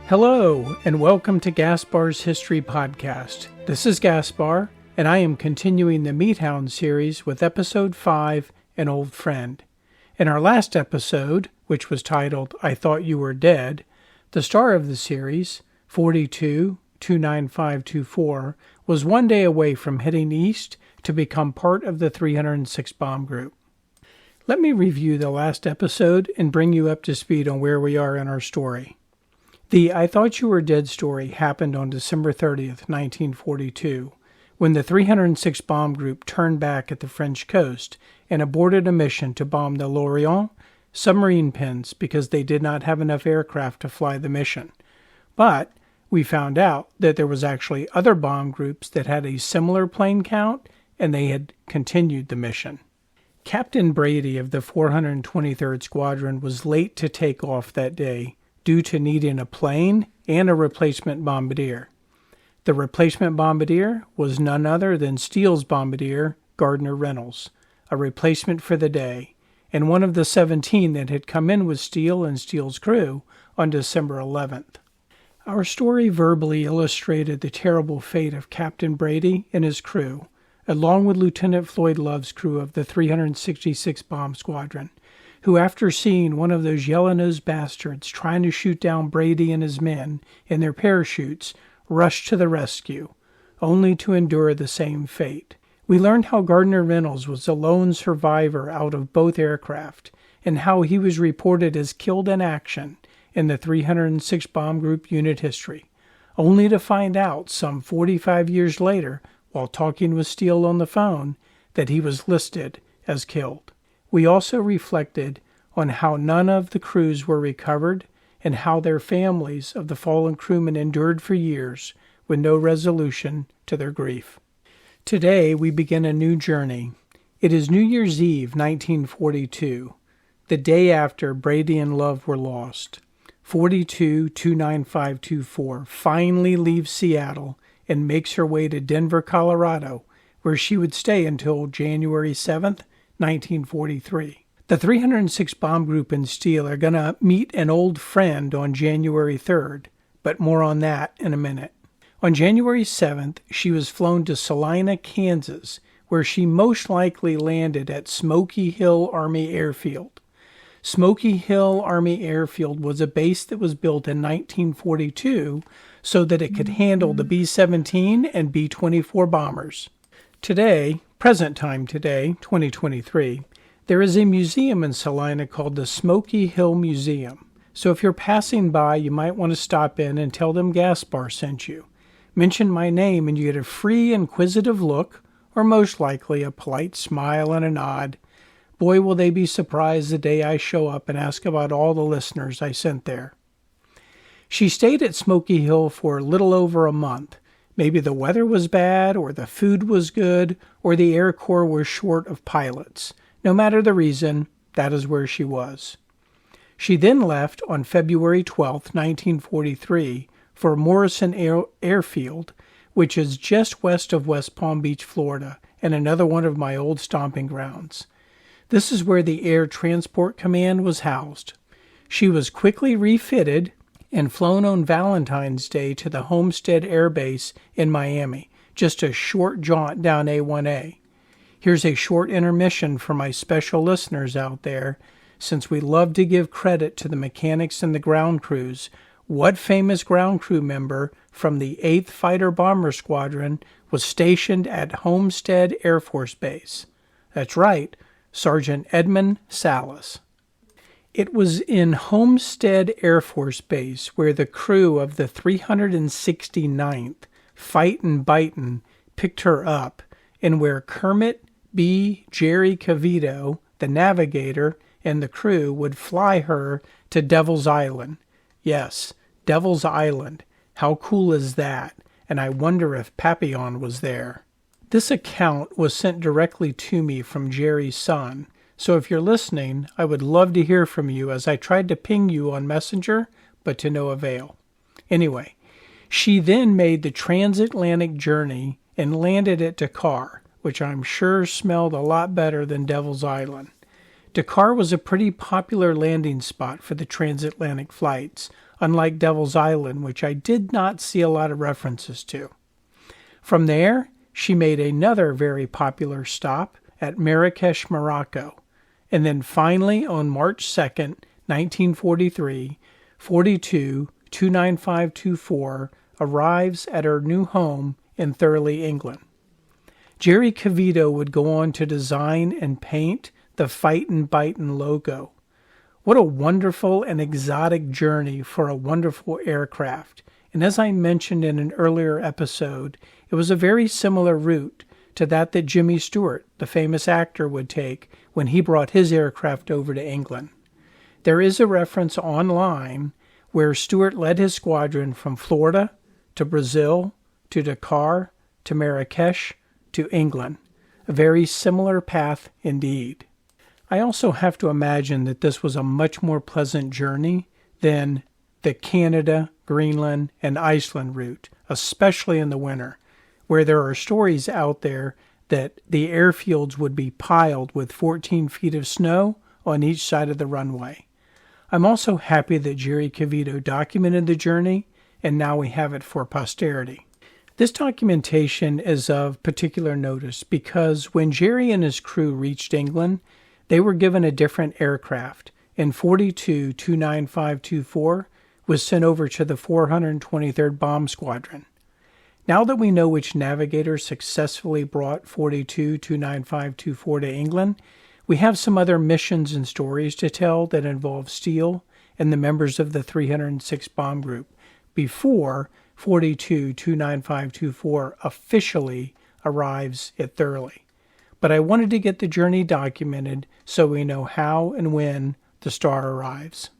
Hello, and welcome to Gaspar's History Podcast. This is Gaspar, and I am continuing the Meat Hound series with Episode 5, An Old Friend. In our last episode, which was titled, I Thought You Were Dead, the star of the series, 42-29524, was one day away from heading east to become part of the 306 Bomb Group. Let me review the last episode and bring you up to speed on where we are in our story. The I Thought You Were Dead story happened on December 30th, 1942, when the 306 Bomb Group turned back at the French coast and aborted a mission to bomb the Lorient submarine pens because they did not have enough aircraft to fly the mission. But we found out that there was actually other bomb groups that had a similar plane count, and they had continued the mission. Captain Brady of the 423rd Squadron was late to take off that day due to needing a plane and a replacement bombardier. The replacement bombardier was none other than Steele's bombardier, Gardner Reynolds, a replacement for the day, and one of the 17 that had come in with Steele and Steele's crew on December 11th. Our story verbally illustrated the terrible fate of Captain Brady and his crew, along with Lieutenant Floyd Love's crew of the 366 Bomb Squadron, who, after seeing one of those yellow-nosed bastards trying to shoot down Brady and his men in their parachutes, rushed to the rescue, only to endure the same fate. We learned how Gardner Reynolds was the lone survivor out of both aircraft, and how he was reported as killed in action in the 306 Bomb Group unit history, only to find out some 45 years later, while talking with Steele on the phone, that he was listed as killed. We also reflected on how none of the crews were recovered and how their families of the fallen crewmen endured for years with no resolution to their grief. Today we begin a new journey. It is New Year's Eve, 1942, the day after Brady and Love were lost. 42-29524 finally leaves Seattle and makes her way to Denver, Colorado, where she would stay until January 7th, 1943. The 306 Bomb Group and Steele are going to meet an old friend on January 3rd, but more on that in a minute. On January 7th, she was flown to Salina, Kansas, where she most likely landed at Smoky Hill Army Airfield. Smoky Hill Army Airfield was a base that was built in 1942 so that it could handle the B-17 and B-24 bombers. Today, present time today, 2023, there is a museum in Salina called the Smoky Hill Museum. So if you're passing by, you might want to stop in and tell them Gaspar sent you. Mention my name and you get a free inquisitive look, or most likely a polite smile and a nod. Boy, will they be surprised the day I show up and ask about all the listeners I sent there. She stayed at Smoky Hill for a little over a month. Maybe the weather was bad, or the food was good, or the Air Corps was short of pilots. No matter the reason, that is where she was. She then left on February 12, 1943, for Morrison Airfield, which is just west of West Palm Beach, Florida, and another one of my old stomping grounds. This is where the Air Transport Command was housed. She was quickly refitted and flown on Valentine's Day to the Homestead Air Base in Miami, just a short jaunt down A1A. Here's a short intermission for my special listeners out there, since we love to give credit to the mechanics and the ground crews. What famous ground crew member from the 8th Fighter Bomber Squadron was stationed at Homestead Air Force Base? That's right, Sergeant Edmund Salas. It was in Homestead Air Force Base where the crew of the 369th Fightin' Bitin' picked her up, and where Kermit B. Jerry Cavito, the navigator, and the crew would fly her to Devil's Island. Yes, Devil's Island. How cool is that? And I wonder if Papillon was there. This account was sent directly to me from Jerry's son. So if you're listening, I would love to hear from you, as I tried to ping you on Messenger, but to no avail. Anyway, she then made the transatlantic journey and landed at Dakar, which I'm sure smelled a lot better than Devil's Island. Dakar was a pretty popular landing spot for the transatlantic flights, unlike Devil's Island, which I did not see a lot of references to. From there, she made another very popular stop at Marrakesh, Morocco, and then finally on March 2nd, 1943, 42-29524 arrives at her new home in Thurley, England. Jerry Cavito would go on to design and paint the Fightin' Bitin' logo. What a wonderful and exotic journey for a wonderful aircraft. And as I mentioned in an earlier episode, it was a very similar route to that Jimmy Stewart, the famous actor, would take when he brought his aircraft over to England. There is a reference online where Stewart led his squadron from Florida to Brazil to Dakar to Marrakesh to England. A very similar path indeed. I also have to imagine that this was a much more pleasant journey than the Canada, Greenland, and Iceland route, especially in the winter, where there are stories out there that the airfields would be piled with 14 feet of snow on each side of the runway. I'm also happy that Jerry Cavito documented the journey, and now we have it for posterity. This documentation is of particular notice because when Jerry and his crew reached England, they were given a different aircraft, and 42-29524 was sent over to the 423rd Bomb Squadron. Now that we know which navigator successfully brought 42-29524 to England, we have some other missions and stories to tell that involve Steele and the members of the 306 Bomb Group before 42-29524 officially arrives at Thurley. But I wanted to get the journey documented so we know how and when the star arrives.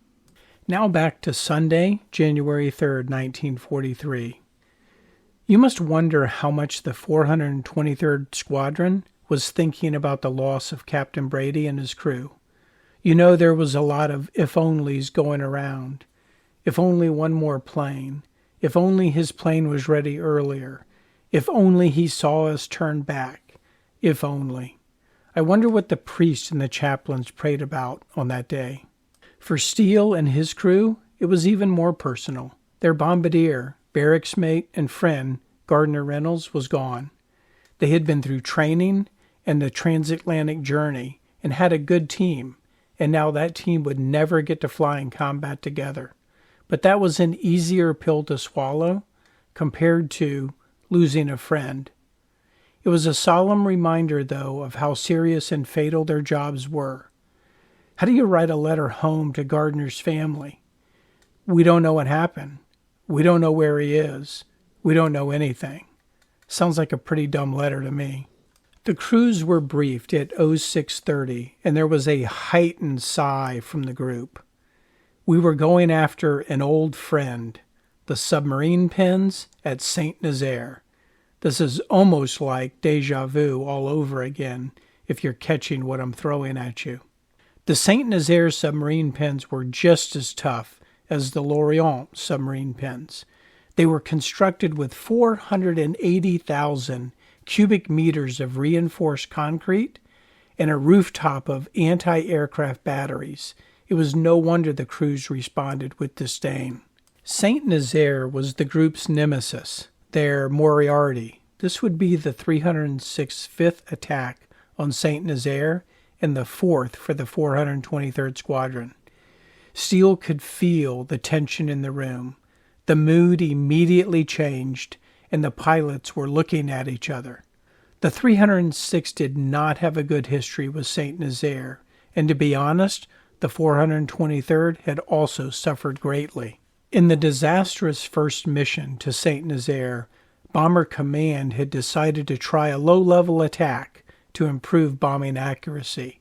Now back to Sunday, January 3rd, 1943. You must wonder how much the 423rd Squadron was thinking about the loss of Captain Brady and his crew. You know, there was a lot of if-onlys going around. If only one more plane. If only his plane was ready earlier. If only he saw us turn back. If only. I wonder what the priests and the chaplains prayed about on that day. For Steele and his crew, it was even more personal. Their bombardier, barracks mate, and friend, Gardner Reynolds, was gone. They had been through training and the transatlantic journey and had a good team, and now that team would never get to fly in combat together. But that was an easier pill to swallow compared to losing a friend. It was a solemn reminder, though, of how serious and fatal their jobs were. How do you write a letter home to Gardner's family? We don't know what happened. We don't know where he is. We don't know anything. Sounds like a pretty dumb letter to me. The crews were briefed at 06:30, and there was a heightened sigh from the group. We were going after an old friend, the submarine pins at St Nazaire. This is almost like déjà vu all over again, if you're catching what I'm throwing at you. The St Nazaire submarine pins were just as tough as the Lorient submarine pins. They were constructed with 480,000 cubic meters of reinforced concrete and a rooftop of anti-aircraft batteries. It was no wonder the crews responded with disdain. St Nazaire was the group's nemesis, their Moriarty. This would be the 306th fifth attack on St Nazaire and the fourth for the 423rd Squadron. Steele could feel the tension in the room. The mood immediately changed, and the pilots were looking at each other. The 306 did not have a good history with St Nazaire, and to be honest, the 423rd had also suffered greatly. In the disastrous first mission to St Nazaire, Bomber Command had decided to try a low-level attack to improve bombing accuracy,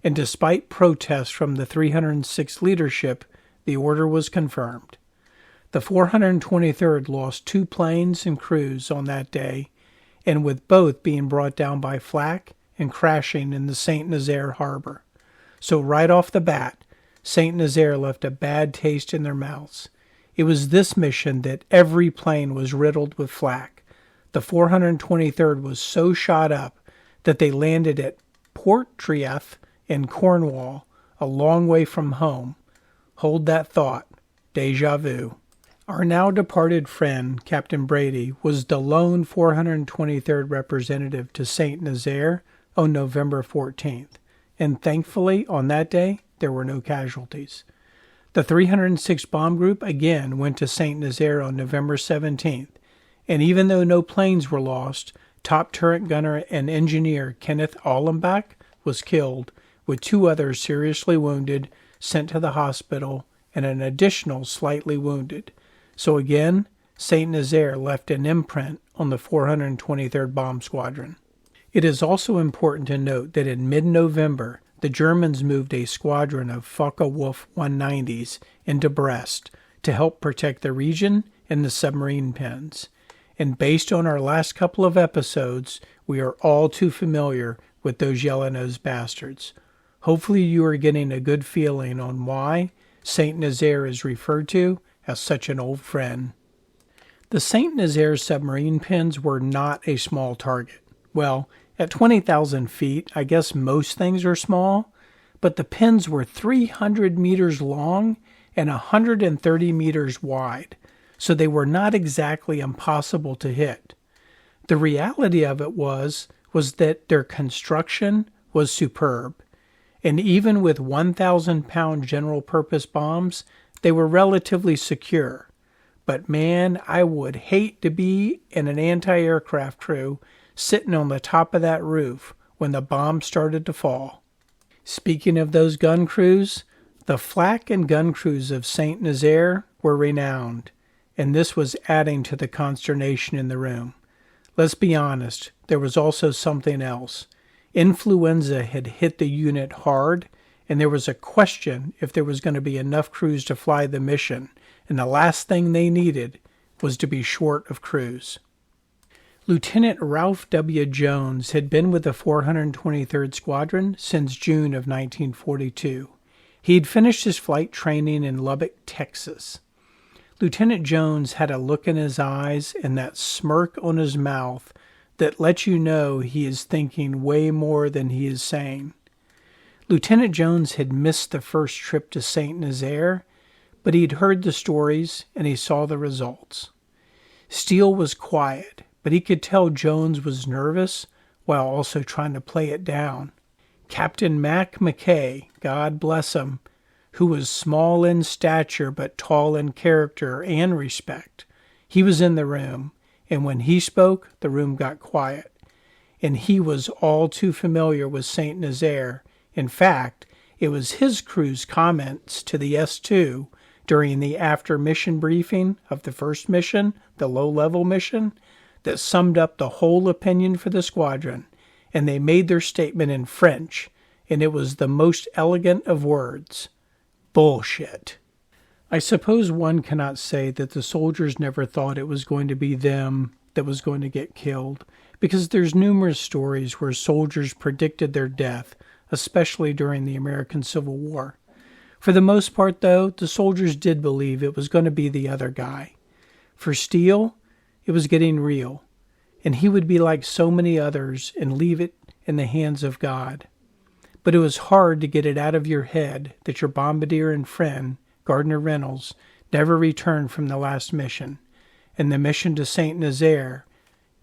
and despite protests from the 306 leadership, the order was confirmed. The 423rd lost 2 planes and crews on that day, and with both being brought down by flak and crashing in the St Nazaire harbor. So right off the bat, St Nazaire left a bad taste in their mouths. It was this mission that every plane was riddled with flak. The 423rd was so shot up that they landed at Port Treath in Cornwall, a long way from home. Hold that thought. Deja vu. Our now departed friend, Captain Brady, was the lone 423rd representative to St Nazaire on November 14th, and thankfully on that day there were no casualties. The 306 Bomb Group again went to St Nazaire on November 17th, and even though no planes were lost, top turret gunner and engineer Kenneth Allenbach was killed, with 2 others seriously wounded, sent to the hospital, and an additional slightly wounded. So again, St Nazaire left an imprint on the 423rd Bomb Squadron. It is also important to note that in mid-November, the Germans moved a squadron of Focke-Wulf 190s into Brest to help protect the region and the submarine pens. And based on our last couple of episodes, we are all too familiar with those yellow-nosed bastards. Hopefully you are getting a good feeling on why St Nazaire is referred to as such an old friend. The St Nazaire submarine pens were not a small target. Well, at 20,000 feet, I guess most things are small, but the pens were 300 meters long and 130 meters wide, so they were not exactly impossible to hit. The reality of it was that their construction was superb, and even with 1,000-pound general-purpose bombs, they were relatively secure. But man, I would hate to be in an anti-aircraft crew sitting on the top of that roof when the bombs started to fall. Speaking of those gun crews, the flak and gun crews of St Nazaire were renowned, and this was adding to the consternation in the room. Let's be honest, there was also something else. Influenza had hit the unit hard, and there was a question if there was going to be enough crews to fly the mission, and the last thing they needed was to be short of crews. Lieutenant Ralph W. Jones had been with the 423rd Squadron since June of 1942. He had finished his flight training in Lubbock, Texas. Lieutenant Jones had a look in his eyes and that smirk on his mouth that lets you know he is thinking way more than he is saying. Lieutenant Jones had missed the first trip to St Nazaire, but he'd heard the stories and he saw the results. Steele was quiet, but he could tell Jones was nervous while also trying to play it down. Captain Mac McKay, God bless him, who was small in stature but tall in character and respect, he was in the room, and when he spoke, the room got quiet. And he was all too familiar with St Nazaire. In fact, it was his crew's comments to the S-2 during the after-mission briefing of the first mission, the low-level mission, that summed up the whole opinion for the squadron, and they made their statement in French, and it was the most elegant of words. Bullshit. I suppose one cannot say that the soldiers never thought it was going to be them that was going to get killed, because there's numerous stories where soldiers predicted their death, especially during the American Civil War. For the most part, though, the soldiers did believe it was going to be the other guy. For Steele, it was getting real, and he would be like so many others and leave it in the hands of God. But it was hard to get it out of your head that your bombardier and friend, Gardner Reynolds, never returned from the last mission, and the mission to St Nazaire,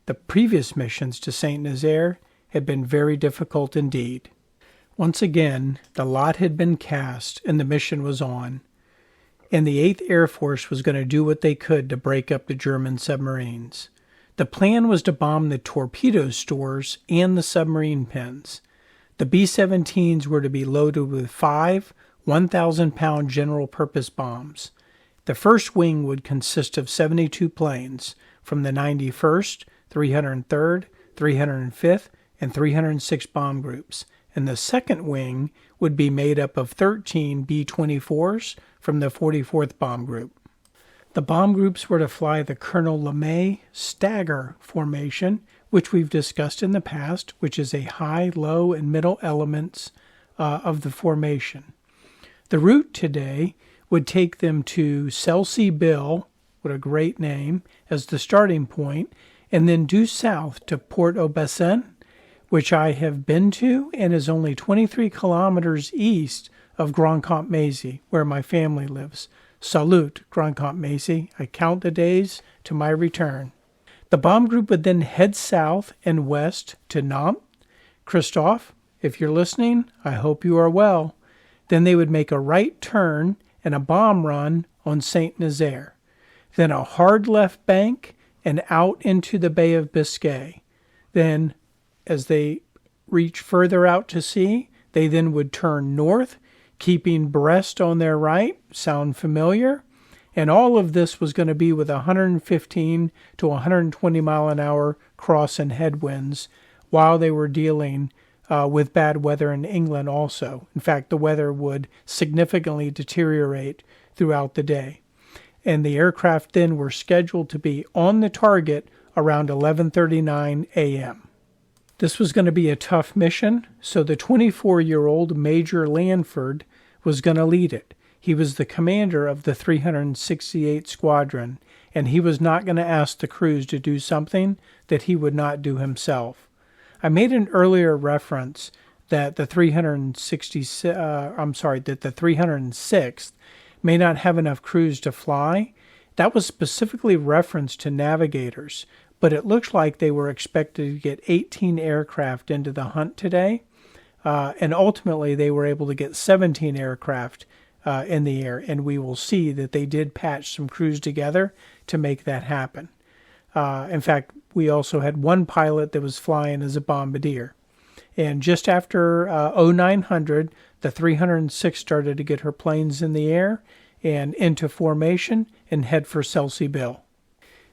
the previous missions to St Nazaire, had been very difficult indeed. Once again, the lot had been cast and the mission was on, and the 8th Air Force was going to do what they could to break up the German submarines. The plan was to bomb the torpedo stores and the submarine pens. The B-17s were to be loaded with 5 1,000-pound general-purpose bombs. The first wing would consist of 72 planes from the 91st, 303rd, 305th, and 306 bomb groups, and the second wing would be made up of 13 B-24s from the 44th Bomb Group. The bomb groups were to fly the Colonel LeMay stagger formation, which we've discussed in the past, which is a high, low, and middle elements of the formation. The route today would take them to Selsey Bill, what a great name, as the starting point, and then due south to Port-au-Bassin, which I have been to and is only 23 kilometers east of Grand-Comte-Mézy, where my family lives. Salute, Grand Comte Macy. I count the days to my return. The bomb group would then head south and west to Nantes. Christophe, if you're listening, I hope you are well. Then they would make a right turn and a bomb run on St Nazaire. Then a hard left bank and out into the Bay of Biscay. Then, as they reach further out to sea, they then would turn north, keeping Brest on their right. Sound familiar? And all of this was going to be with 115 to 120 mile an hour cross and headwinds while they were dealing with bad weather in England also. In fact, the weather would significantly deteriorate throughout the day. And the aircraft then were scheduled to be on the target around 11:39 a.m. This was going to be a tough mission, so the 24-year-old Major Lanford was going to lead it. He was the commander of the 368 Squadron, and he was not going to ask the crews to do something that he would not do himself. I made an earlier reference that the 306th may not have enough crews to fly. That was specifically referenced to navigators, but it looks like they were expected to get 18 aircraft into the hunt today, and ultimately they were able to get 17 aircraft in the air, and we will see that they did patch some crews together to make that happen. In fact, we also had one pilot that was flying as a bombardier. And just after 0900, the 306 started to get her planes in the air and into formation and head for Selseybill.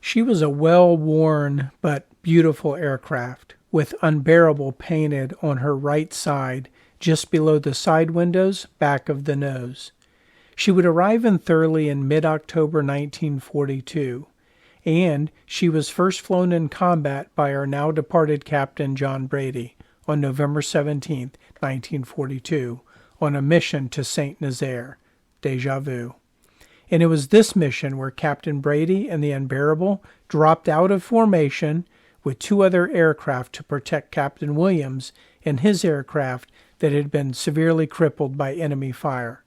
She was a well-worn but beautiful aircraft with Unbearable painted on her right side just below the side windows back of the nose. She would arrive in Thurley in mid-October 1942, and she was first flown in combat by our now departed Captain John Brady on November 17, 1942, on a mission to St Nazaire, déjà vu. And it was this mission where Captain Brady and the Unbearable dropped out of formation with two other aircraft to protect Captain Williams and his aircraft that had been severely crippled by enemy fire.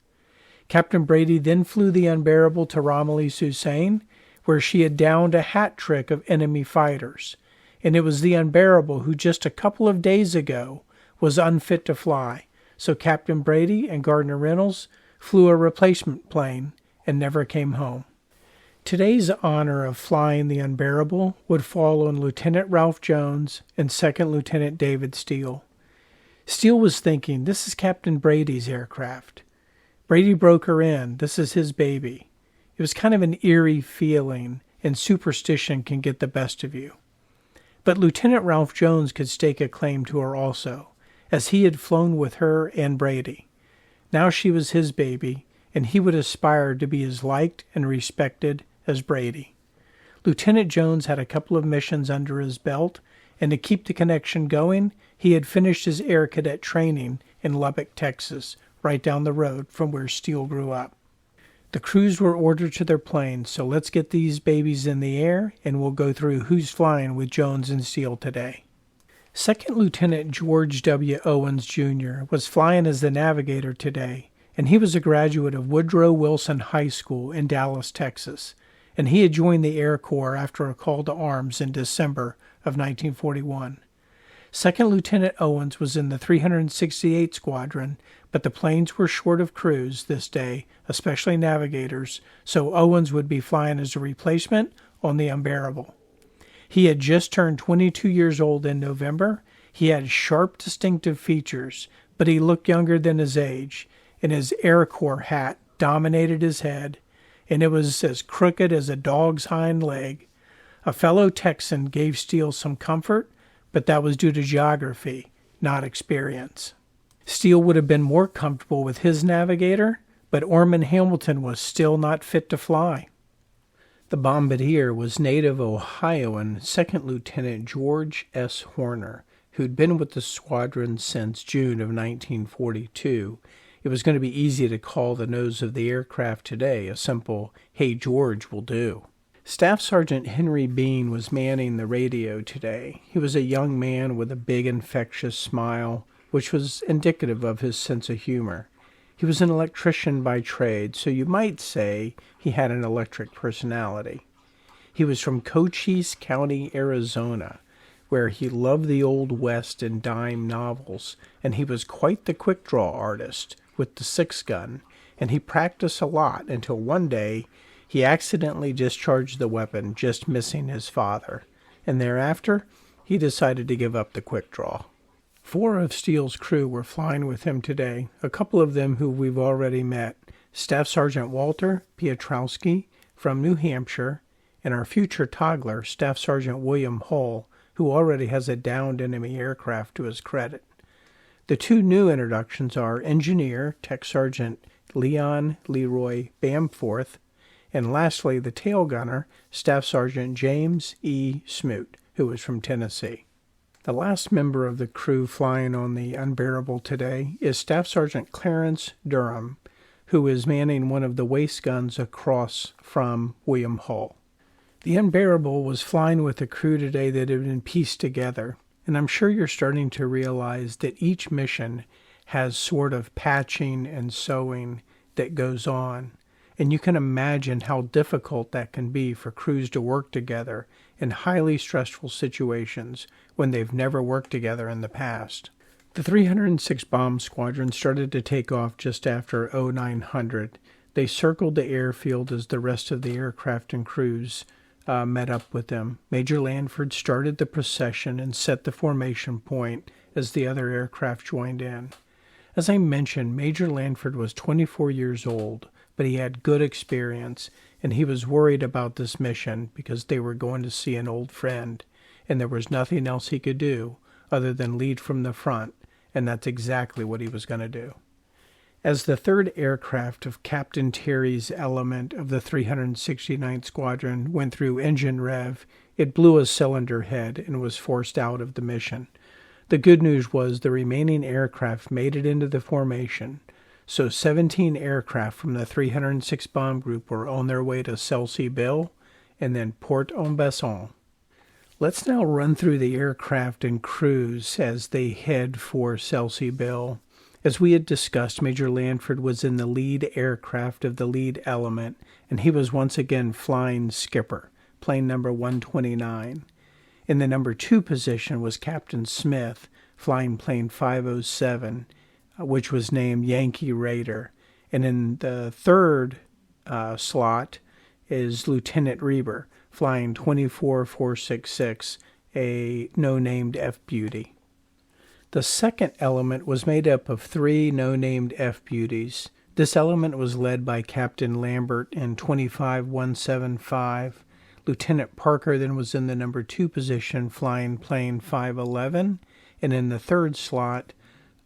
Captain Brady then flew the Unbearable to Ramillies-Hussein, where she had downed a hat trick of enemy fighters. And it was the Unbearable who just a couple of days ago was unfit to fly, so Captain Brady and Gardner Reynolds flew a replacement plane and never came home. Today's honor of flying the Unbearable would fall on Lieutenant Ralph Jones and Second Lieutenant David Steele. Steele was thinking, this is Captain Brady's aircraft. Brady broke her in. This is his baby. It was kind of an eerie feeling, and superstition can get the best of you. But Lieutenant Ralph Jones could stake a claim to her also, as he had flown with her and Brady. Now she was his baby, and he would aspire to be as liked and respected as Brady. Lieutenant Jones had a couple of missions under his belt, and to keep the connection going, he had finished his air cadet training in Lubbock, Texas, right down the road from where Steele grew up. The crews were ordered to their planes, so let's get these babies in the air, and we'll go through who's flying with Jones and Steele today. Second Lieutenant George W. Owens, Jr. was flying as the navigator today, and he was a graduate of Woodrow Wilson High School in Dallas, Texas, and he had joined the Air Corps after a call to arms in December of 1941. Second Lieutenant Owens was in the 368 Squadron, but the planes were short of crews this day, especially navigators, so Owens would be flying as a replacement on the Unbearable. He had just turned 22 years old in November. He had sharp, distinctive features, but he looked younger than his age, and his Air Corps hat dominated his head, and it was as crooked as a dog's hind leg. A fellow Texan gave Steele some comfort, but that was due to geography, not experience. Steele would have been more comfortable with his navigator, but Ormond Hamilton was still not fit to fly. The bombardier was native Ohioan Second Lieutenant George S. Horner, who'd been with the squadron since June of 1942. It was going to be easy to call the nose of the aircraft today a simple, "Hey George" will do. Staff Sergeant Henry Bean was manning the radio today. He was a young man with a big infectious smile, which was indicative of his sense of humor. He was an electrician by trade, so you might say he had an electric personality. He was from Cochise County, Arizona, where he loved the Old West and dime novels, and he was quite the quick-draw artist with the 6-gun, and he practiced a lot until one day he accidentally discharged the weapon, just missing his father, and thereafter he decided to give up the quick-draw. 4 of Steele's crew were flying with him today, a couple of them who we've already met, Staff Sergeant Walter Piotrowski from New Hampshire, and our future toddler, Staff Sergeant William Hull, who already has a downed enemy aircraft to his credit. The 2 new introductions are Engineer Tech Sergeant Leon Leroy Bamforth, and lastly the tail gunner, Staff Sergeant James E. Smoot, who is from Tennessee. The last member of the crew flying on the Unbearable today is Staff Sergeant Clarence Durham, who is manning one of the waist guns across from William Hull. The Unbearable was flying with a crew today that had been pieced together, and I'm sure you're starting to realize that each mission has sort of patching and sewing that goes on, and you can imagine how difficult that can be for crews to work together in highly stressful situations when they've never worked together in the past. The 306 Bomb Squadron started to take off just after 0900. They circled the airfield as the rest of the aircraft and crews met up with them. Major Lanford started the procession and set the formation point as the other aircraft joined in. As I mentioned, Major Lanford was 24 years old, but he had good experience, and he was worried about this mission because they were going to see an old friend, and there was nothing else he could do other than lead from the front, and that's exactly what he was going to do. As the 3rd aircraft of Captain Terry's element of the 369th Squadron went through engine rev, it blew a cylinder head and was forced out of the mission. The good news was the remaining aircraft made it into the formation, so 17 aircraft from the 306 Bomb Group were on their way to Celsey-Bill and then Port-en-Besson. Let's now run through the aircraft and crews as they head for Celsey-Bill. As we had discussed, Major Lanford was in the lead aircraft of the lead element, and he was once again flying skipper, plane number 129. In the number 2 position was Captain Smith, flying plane 507, which was named Yankee Raider. And in the 3rd slot is Lieutenant Reber, flying 24466, a no-named F-Beauty. The 2nd element was made up of 3 no-named F-Beauties. This element was led by Captain Lambert in 25175. Lieutenant Parker then was in the number 2 position, flying plane 511, and in the 3rd slot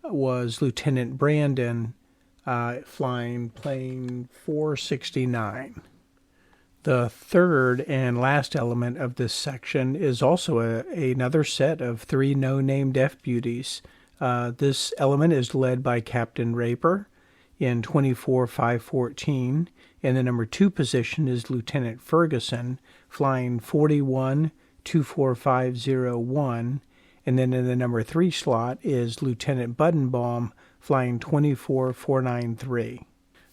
was Lieutenant Brandon, flying plane 469. The 3rd and last element of this section is also another set of 3 no-named F-Beauties. This element is led by Captain Raper in 24514, and the number 2 position is Lieutenant Ferguson, flying 41-24501, and then in the number 3 slot is Lieutenant Buddenbaum, flying 24493.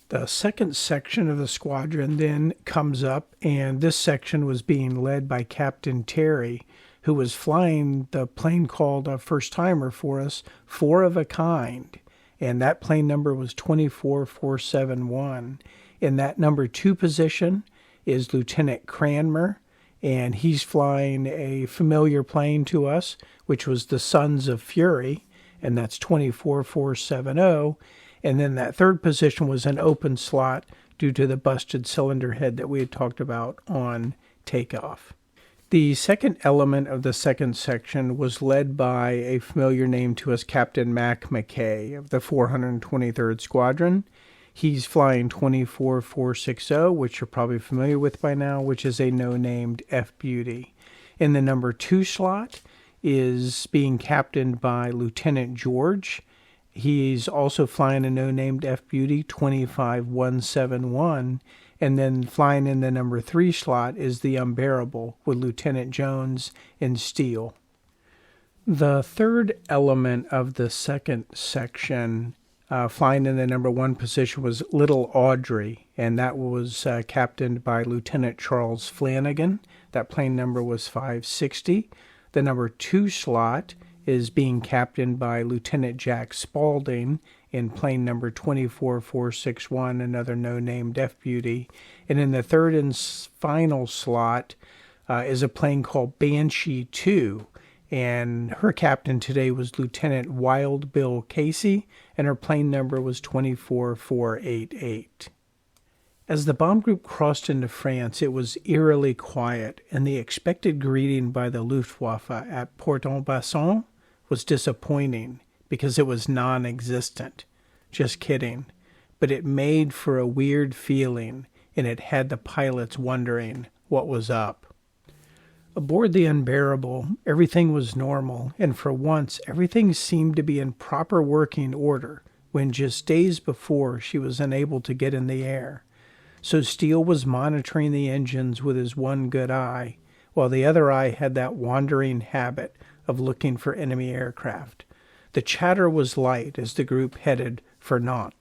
The 2nd section of the squadron then comes up, and this section was being led by Captain Terry, who was flying the plane called a first-timer for us, 4 of a Kind, and that plane number was 24471. In that number 2 position is Lieutenant Cranmer, and he's flying a familiar plane to us, which was the Sons of Fury, and that's 24470. And then that 3rd position was an open slot due to the busted cylinder head that we had talked about on takeoff. The 2nd element of the 2nd section was led by a familiar name to us, Captain Mac McKay of the 423rd Squadron. He's flying 24460, which you're probably familiar with by now, which is a no-named F-Beauty. In the number 2 slot is being captained by Lieutenant George. He's also flying a no-named F-Beauty, 25171, and then flying in the number 3 slot is the Unbearable with Lieutenant Jones in Steel. The 3rd element of the 2nd section Flying in the number 1 position was Little Audrey, and that was captained by Lieutenant Charles Flanagan. That plane number was 560. The number 2 slot is being captained by Lieutenant Jack Spaulding in plane number 24461, another no-name deaf beauty. And in the 3rd and final slot is a plane called Banshee 2. And her captain today was Lieutenant Wild Bill Casey, and her plane number was 24488. As the bomb group crossed into France, it was eerily quiet, and the expected greeting by the Luftwaffe at Port-en-Besson was disappointing because it was non-existent. Just kidding. But it made for a weird feeling, and it had the pilots wondering what was up. Aboard the Unbearable, everything was normal, and for once everything seemed to be in proper working order when just days before she was unable to get in the air. So Steele was monitoring the engines with his one good eye, while the other eye had that wandering habit of looking for enemy aircraft. The chatter was light as the group headed for Nantes.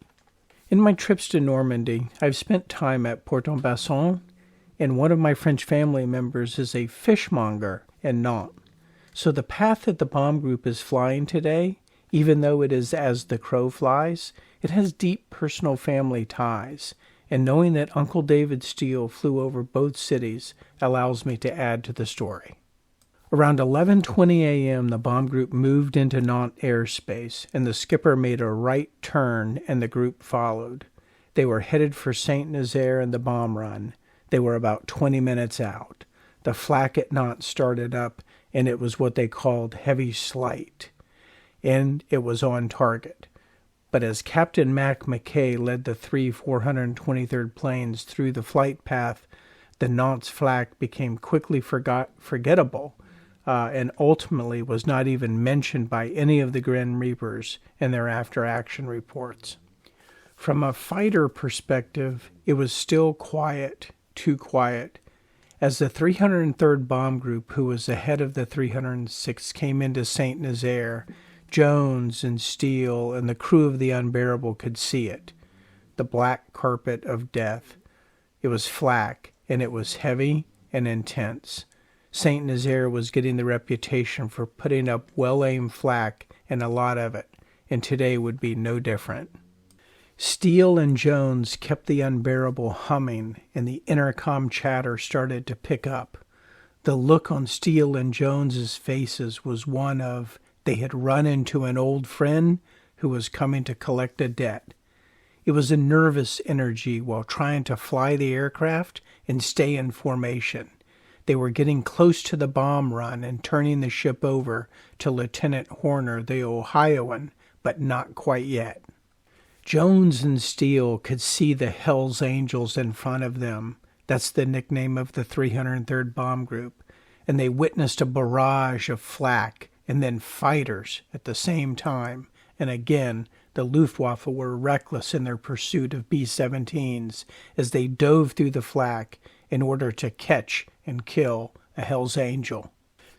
In my trips to Normandy, I've spent time at Port-en-Besson, and one of my French family members is a fishmonger in Nantes. So the path that the bomb group is flying today, even though it is as the crow flies, it has deep personal family ties, and knowing that Uncle David Steele flew over both cities allows me to add to the story. Around 11:20 a.m., the bomb group moved into Nantes airspace, and the skipper made a right turn, and the group followed. They were headed for St Nazaire and the bomb run. They were about 20 minutes out. The flak at Nantes started up, and it was what they called heavy slight, and it was on target. But as Captain Mac McKay led the 3 423rd planes through the flight path, the Nantes flak became quickly forgettable, and ultimately was not even mentioned by any of the Grim Reapers in their after-action reports. From a fighter perspective, it was still quiet, too quiet. As the 303rd Bomb Group, who was ahead of the 306th, came into St Nazaire, Jones and Steele and the crew of the Unbearable could see it. The black carpet of death. It was flak, and it was heavy and intense. St Nazaire was getting the reputation for putting up well-aimed flak, and a lot of it, and today would be no different. Steele and Jones kept the Unbearable humming, and the intercom chatter started to pick up. The look on Steele and Jones's faces was one of they had run into an old friend who was coming to collect a debt. It was a nervous energy while trying to fly the aircraft and stay in formation. They were getting close to the bomb run and turning the ship over to Lieutenant Horner, the Ohioan, but not quite yet. Jones and Steele could see the Hell's Angels in front of them. That's the nickname of the 303rd Bomb Group. And they witnessed a barrage of flak and then fighters at the same time. And again, the Luftwaffe were reckless in their pursuit of B-17s as they dove through the flak in order to catch and kill a Hell's Angel.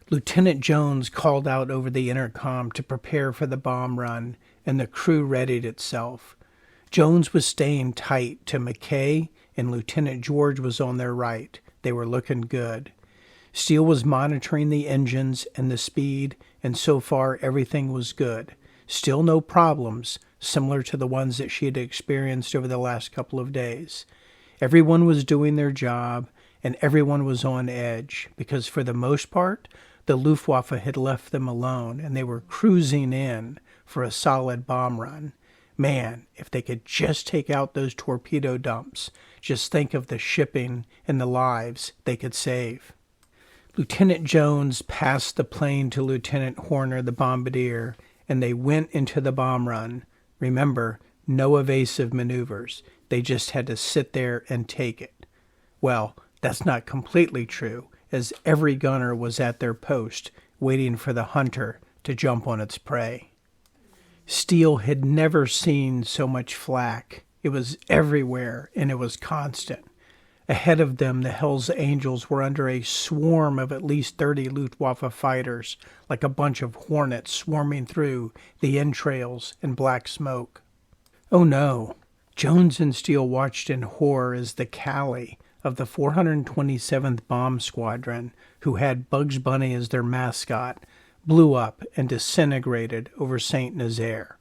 Lieutenant Jones called out over the intercom to prepare for the bomb run, and the crew readied itself. Jones was staying tight to McKay, and Lieutenant George was on their right. They were looking good. Steele was monitoring the engines and the speed, and so far everything was good. Still no problems, similar to the ones that she had experienced over the last couple of days. Everyone was doing their job, and everyone was on edge, because for the most part, the Luftwaffe had left them alone, and they were cruising in for a solid bomb run. Man, if they could just take out those torpedo dumps, just think of the shipping and the lives they could save. Lieutenant Jones passed the plane to Lieutenant Horner, the bombardier, and they went into the bomb run. Remember, no evasive maneuvers. They just had to sit there and take it. Well, that's not completely true, as every gunner was at their post, waiting for the hunter to jump on its prey. Steele had never seen so much flak. It was everywhere, and it was constant. Ahead of them, the Hell's Angels were under a swarm of at least 30 Luftwaffe fighters, like a bunch of hornets swarming through the entrails and black smoke. Oh no! Jones and Steele watched in horror as the Cali of the 427th Bomb Squadron, who had Bugs Bunny as their mascot, blew up and disintegrated over St Nazaire,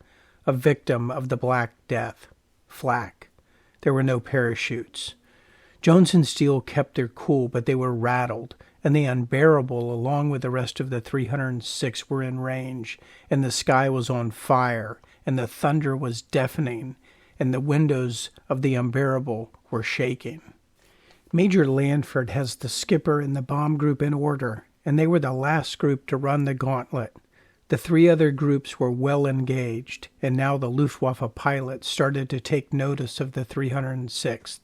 a victim of the Black Death, flak. There were no parachutes. Jones and Steele kept their cool, but they were rattled, and the Unbearable, along with the rest of the 306, were in range, and the sky was on fire, and the thunder was deafening, and the windows of the Unbearable were shaking. Major Lanford has the skipper and the bomb group in order, and they were the last group to run the gauntlet. The three other groups were well engaged, and now the Luftwaffe pilots started to take notice of the 306th.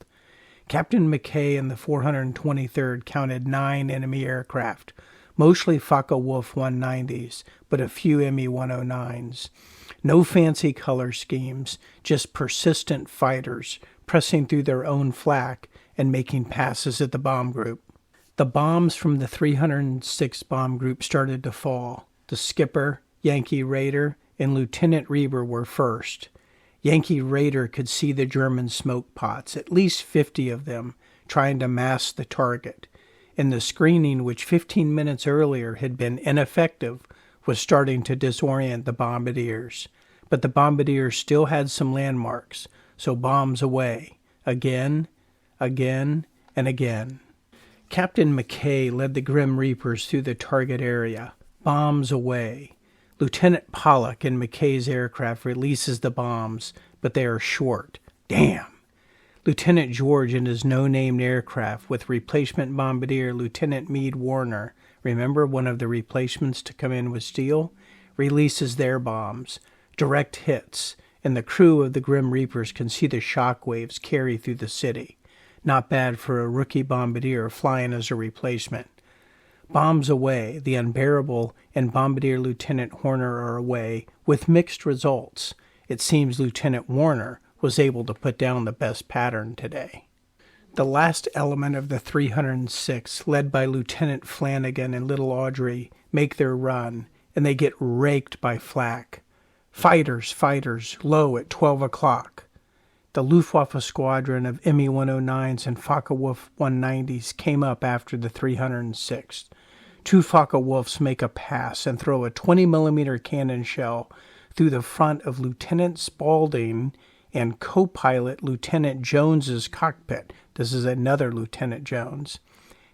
Captain McKay and the 423rd counted 9 enemy aircraft, mostly Focke-Wulf 190s, but a few Me-109s. No fancy color schemes, just persistent fighters pressing through their own flak and making passes at the bomb group. The bombs from the 306th bomb group started to fall. The skipper, Yankee Raider, and Lieutenant Reber were first. Yankee Raider could see the German smoke pots, at least 50 of them, trying to mask the target, and the screening, which 15 minutes earlier had been ineffective, was starting to disorient the bombardiers. But the bombardiers still had some landmarks, so bombs away, again, again, and again. Captain McKay led the Grim Reapers through the target area, bombs away. Lieutenant Pollock in McKay's aircraft releases the bombs, but they are short. Damn! Lieutenant George in his no-named aircraft with replacement bombardier Lieutenant Meade Warner, remember one of the replacements to come in with Steele, releases their bombs. Direct hits, and the crew of the Grim Reapers can see the shock waves carry through the city. Not bad for a rookie bombardier flying as a replacement. Bombs away, the Unbearable and Bombardier Lieutenant Horner are away, with mixed results. It seems Lieutenant Warner was able to put down the best pattern today. The last element of the 306, led by Lieutenant Flanagan and Little Audrey, make their run, and they get raked by flak. Fighters, low at 12 o'clock. The Luftwaffe squadron of Me-109s and Focke-Wulf 190s came up after the 306th. 2 Focke-Wulfs make a pass and throw a 20-millimeter cannon shell through the front of Lieutenant Spaulding and co-pilot Lieutenant Jones's cockpit. This is another Lieutenant Jones.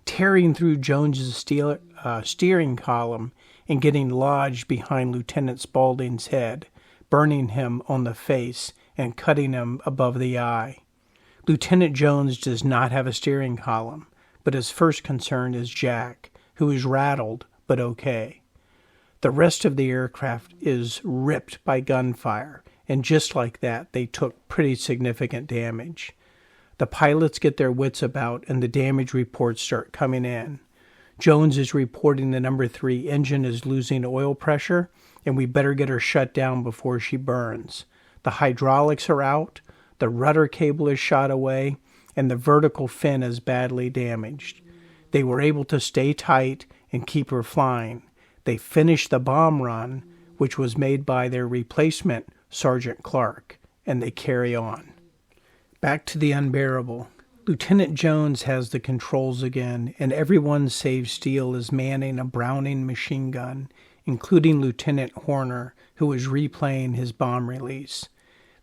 Tearing through Jones's steering column and getting lodged behind Lieutenant Spaulding's head, burning him on the face and cutting him above the eye. Lieutenant Jones does not have a steering column, but his first concern is Jack, who is rattled but okay. The rest of the aircraft is ripped by gunfire, and just like that, they took pretty significant damage. The pilots get their wits about, and the damage reports start coming in. Jones is reporting the number 3 engine is losing oil pressure, and we better get her shut down before she burns. The hydraulics are out, the rudder cable is shot away, and the vertical fin is badly damaged. They were able to stay tight and keep her flying. They finished the bomb run, which was made by their replacement, Sergeant Clark, and they carry on. Back to the Unbearable. Lieutenant Jones has the controls again, and everyone save Steele is manning a Browning machine gun, including Lieutenant Horner, who is replaying his bomb release.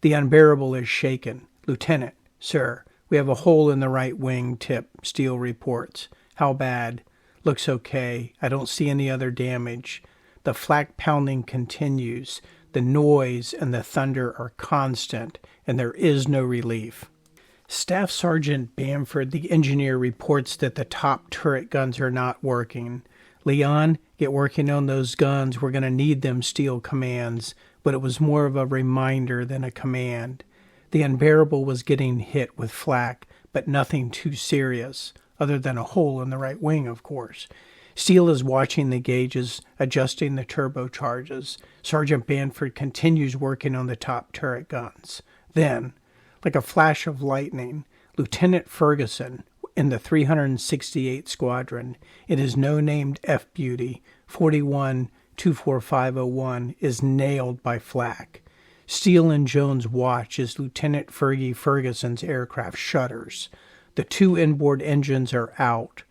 The Unbearable is shaken. Lieutenant, sir, we have a hole in the right wing tip, Steele reports. How bad? Looks okay. I don't see any other damage. The flak pounding continues. The noise and the thunder are constant, and there is no relief. Staff Sergeant Bamford, the engineer, reports that the top turret guns are not working. Leon, get working on those guns. We're going to need them, Steele commands, but it was more of a reminder than a command. The Unbearable was getting hit with flak, but nothing too serious, other than a hole in the right wing, of course. Steele is watching the gauges, adjusting the turbocharges. Sergeant Bamford continues working on the top turret guns. Then, like a flash of lightning, Lieutenant Ferguson, in the 368 Squadron, in his no-named F-Beauty, 41-24501, is nailed by flak. Steele and Jones watch as Lieutenant Fergie Ferguson's aircraft shudders. The 2 inboard engines are out.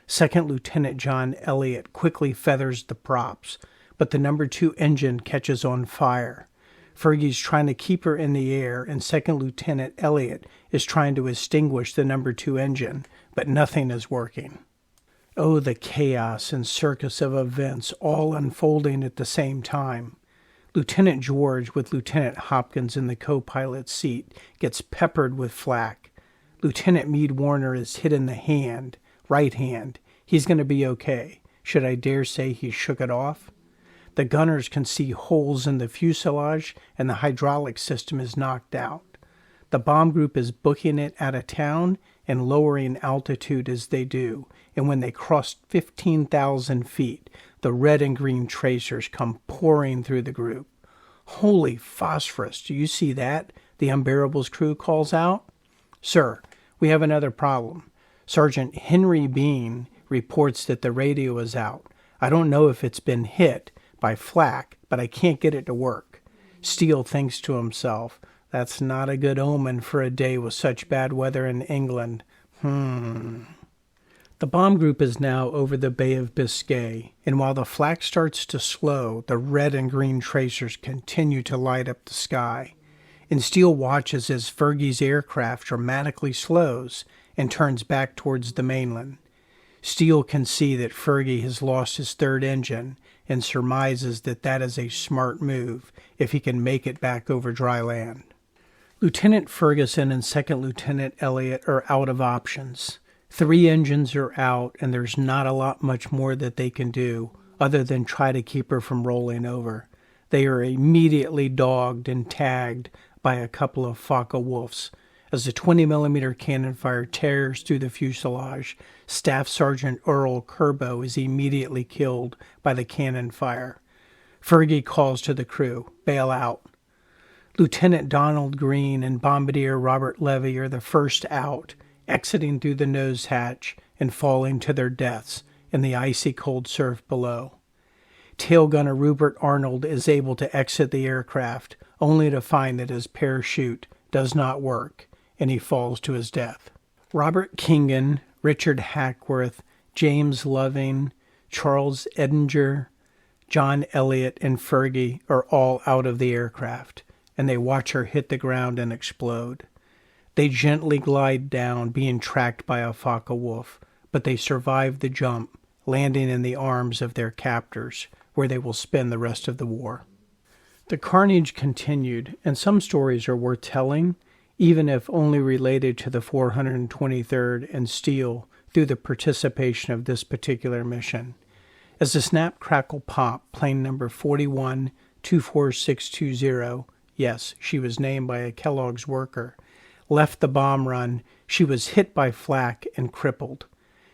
Second Lieutenant John Elliott quickly feathers the props, but the number 2 engine catches on fire. Fergie's trying to keep her in the air, and Second Lieutenant Elliott is trying to extinguish the number 2 engine, but nothing is working. Oh, the chaos and circus of events all unfolding at the same time. Lieutenant George, with Lieutenant Hopkins in the co-pilot's seat, gets peppered with flak. Lieutenant Meade Warner is hit in the hand, right hand. He's going to be okay. Should I dare say he shook it off? The gunners can see holes in the fuselage, and the hydraulic system is knocked out. The bomb group is booking it out of town and lowering altitude as they do, and when they cross 15,000 feet, the red and green tracers come pouring through the group. "Holy phosphorus, do you see that?" the Unbearable's crew calls out. "Sir, we have another problem. Sergeant Henry Bean reports that the radio is out. I don't know if it's been hit by flak, but I can't get it to work." Steele thinks to himself, "That's not a good omen for a day with such bad weather in England. The bomb group is now over the Bay of Biscay, and while the flak starts to slow, the red and green tracers continue to light up the sky. And Steele watches as Fergie's aircraft dramatically slows and turns back towards the mainland. Steele can see that Fergie has lost his 3rd engine and surmises that that is a smart move if he can make it back over dry land. Lieutenant Ferguson and Second Lieutenant Elliott are out of options. 3 engines are out, and there's not a lot much more that they can do other than try to keep her from rolling over. They are immediately dogged and tagged by a couple of Focke-Wulfs. As the 20-millimeter cannon fire tears through the fuselage, Staff Sergeant Earl Kerbo is immediately killed by the cannon fire. Fergie calls to the crew, "Bail out." Lieutenant Donald Green and Bombardier Robert Levy are the first out, exiting through the nose hatch and falling to their deaths in the icy cold surf below. Tail gunner Rupert Arnold is able to exit the aircraft, only to find that his parachute does not work, and he falls to his death. Robert Kingen, Richard Hackworth, James Loving, Charles Edinger, John Elliott, and Fergie are all out of the aircraft, and they watch her hit the ground and explode. They gently glide down, being tracked by a Focke-Wulf, but they survive the jump, landing in the arms of their captors, where they will spend the rest of the war. The carnage continued, and some stories are worth telling, even if only related to the 423rd and Steele through the participation of this particular mission. As the Snap Crackle Pop, plane number 41-24620, yes, she was named by a Kellogg's worker, left the bomb run, she was hit by flak and crippled.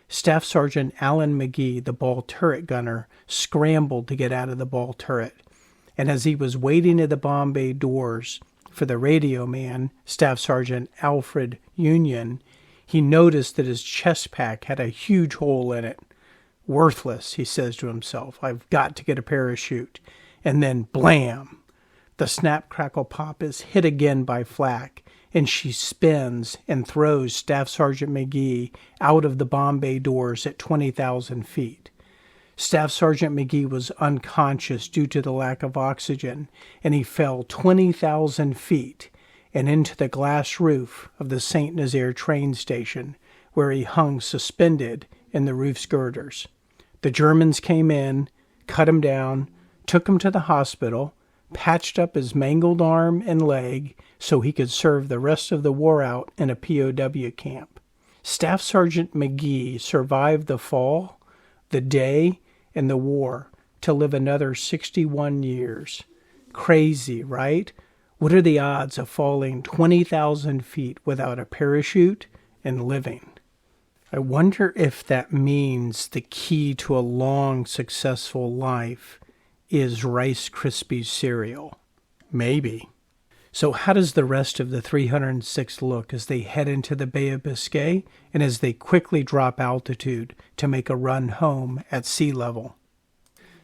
Staff Sergeant Alan McGee, the ball turret gunner, scrambled to get out of the ball turret, and as he was waiting at the bomb bay doors for the radio man, Staff Sergeant Alfred Union, he noticed that his chest pack had a huge hole in it. "Worthless," he says to himself. "I've got to get a parachute." And then, blam! The Snap Crackle Pop is hit again by flak, and she spins and throws Staff Sergeant McGee out of the bomb bay doors at 20,000 feet. Staff Sergeant McGee was unconscious due to the lack of oxygen, and he fell 20,000 feet and into the glass roof of the St Nazaire train station, where he hung suspended in the roof's girders. The Germans came in, cut him down, took him to the hospital, patched up his mangled arm and leg so he could serve the rest of the war out in a POW camp. Staff Sergeant McGee survived the fall, the day, and the war to live another 61 years. Crazy, right? What are the odds of falling 20,000 feet without a parachute and living? I wonder if that means the key to a long, successful life is Rice Krispies cereal. Maybe. So how does the rest of the 306 look as they head into the Bay of Biscay and as they quickly drop altitude to make a run home at sea level?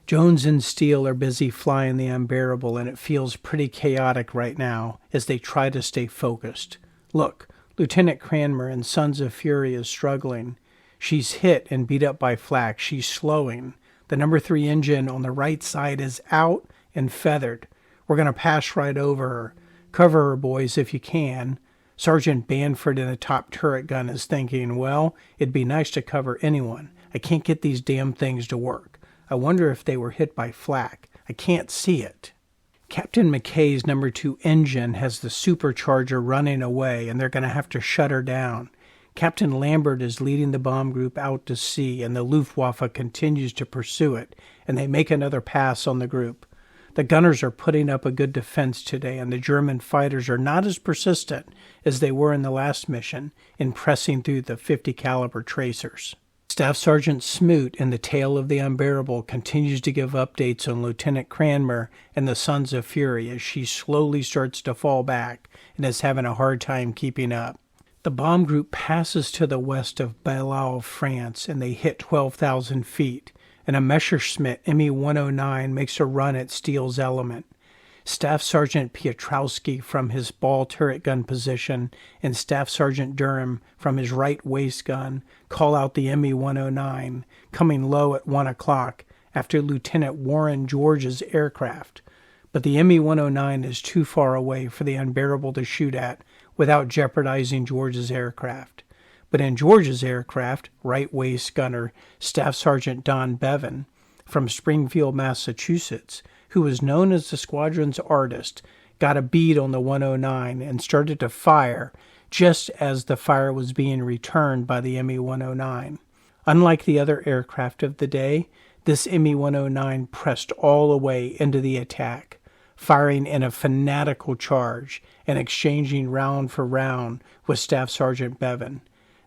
Jones and Steele are busy flying the Unbearable, and it feels pretty chaotic right now as they try to stay focused. Look, Lieutenant Cranmer in Sons of Fury is struggling. She's hit and beat up by flak. She's slowing. The number 3 engine on the right side is out and feathered. We're going to pass right over her. Cover her, boys, if you can. Sergeant Banford in the top turret gun is thinking, well, it'd be nice to cover anyone. I can't get these damn things to work. I wonder if they were hit by flak. I can't see it. Captain McKay's number 2 engine has the supercharger running away, and they're going to have to shut her down. Captain Lambert is leading the bomb group out to sea, and the Luftwaffe continues to pursue it, and they make another pass on the group. The gunners are putting up a good defense today, and the German fighters are not as persistent as they were in the last mission in pressing through the 50 caliber tracers. Staff Sergeant Smoot in the tail of the Unbearable continues to give updates on Lieutenant Cranmer and the Sons of Fury as she slowly starts to fall back and is having a hard time keeping up. The bomb group passes to the west of Bailleul, France, and they hit 12,000 feet, and a Messerschmitt Me-109 makes a run at Steele's element. Staff Sergeant Piotrowski from his ball turret gun position and Staff Sergeant Durham from his right waist gun call out the Me-109, coming low at 1 o'clock after Lieutenant Warren George's aircraft. But the Me-109 is too far away for the Unbearable to shoot at without jeopardizing George's aircraft. But in George's aircraft, right waist gunner Staff Sergeant Don Bevan from Springfield, Massachusetts, who was known as the squadron's artist, got a bead on the 109 and started to fire just as the fire was being returned by the Me-109. Unlike the other aircraft of the day, this Me-109 pressed all the way into the attack, firing in a fanatical charge and exchanging round for round with Staff Sergeant Bevan.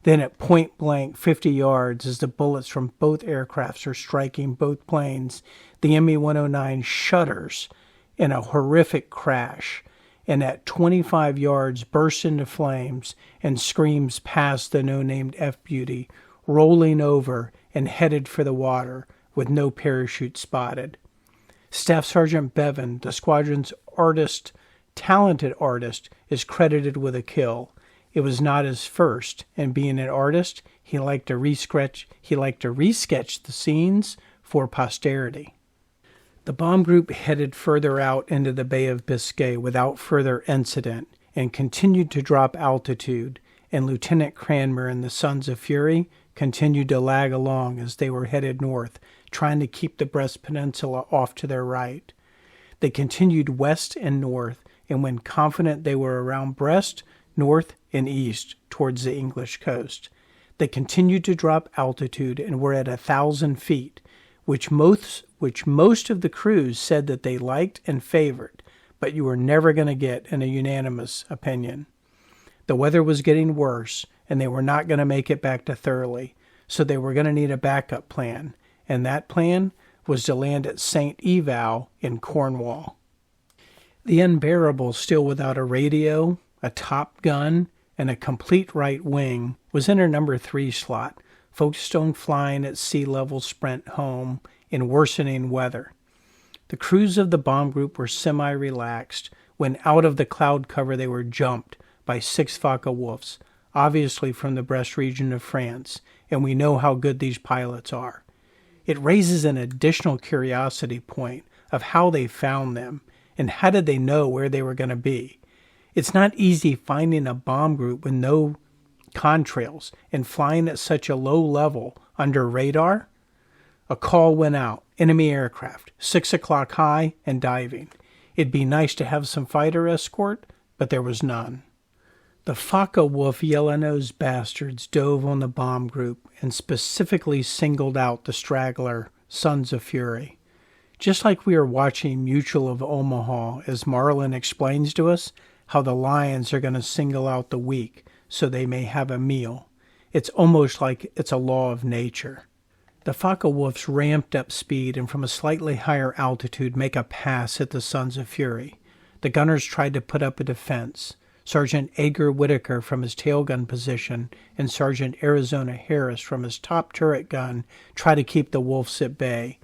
Then at point blank 50 yards as the bullets from both aircrafts are striking both planes, the Me-109 shudders in a horrific crash and at 25 yards bursts into flames and screams past the no-named F-Beauty, rolling over and headed for the water with no parachute spotted. Staff Sergeant Bevan, the squadron's talented artist, is credited with a kill. It was not his first, and being an artist, he liked to resketch the scenes for posterity. The bomb group headed further out into the Bay of Biscay without further incident and continued to drop altitude, and Lieutenant Cranmer and the Sons of Fury continued to lag along as they were headed north, trying to keep the Brest Peninsula off to their right. They continued west and north, and when confident they were around Brest, north and east towards the English coast. They continued to drop altitude and were at 1,000 feet, which most of the crews said that they liked and favored, but you were never going to get in a unanimous opinion. The weather was getting worse, and they were not going to make it back to Thurley, so they were going to need a backup plan, and that plan was to land at St Eval in Cornwall. The Unbearable, still without a radio, a top gun, and a complete right wing, was in her number 3 slot, focused on flying at sea level sprint home in worsening weather. The crews of the bomb group were semi-relaxed when out of the cloud cover they were jumped by 6 Focke-Wulfs, obviously from the Brest region of France, and we know how good these pilots are. It raises an additional curiosity point of how they found them and how did they know where they were going to be. It's not easy finding a bomb group with no contrails and flying at such a low level under radar. A call went out, enemy aircraft, 6 o'clock high and diving. It'd be nice to have some fighter escort, but there was none. The Focke-Wulf yellow-nosed bastards dove on the bomb group and specifically singled out the straggler, Sons of Fury. Just like we are watching Mutual of Omaha as Marlin explains to us how the lions are going to single out the weak so they may have a meal. It's almost like it's a law of nature. The Focke-Wulfs ramped up speed and from a slightly higher altitude make a pass at the Sons of Fury. The gunners tried to put up a defense. Sergeant Edgar Whitaker from his tail gun position and Sergeant Arizona Harris from his top turret gun tried to keep the Wolves at bay.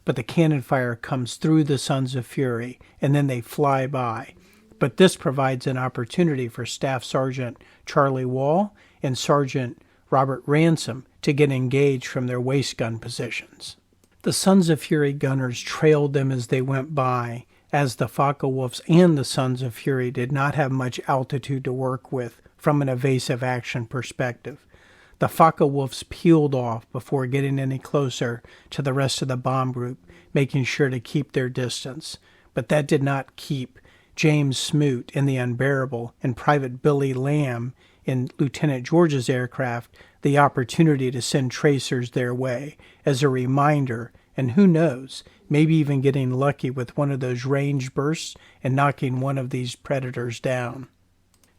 but the cannon fire comes through the Sons of Fury, and then they fly by. But this provides an opportunity for Staff Sergeant Charlie Wall and Sergeant Robert Ransom to get engaged from their waist gun positions. The Sons of Fury gunners trailed them as they went by, as the Focke-Wulfs and the Sons of Fury did not have much altitude to work with from an evasive action perspective. The Focke-Wulfs peeled off before getting any closer to the rest of the bomb group, making sure to keep their distance. But that did not keep James Smoot in the Unbearable and Private Billy Lamb in Lieutenant George's aircraft the opportunity to send tracers their way as a reminder, and who knows, maybe even getting lucky with one of those range bursts and knocking one of these predators down.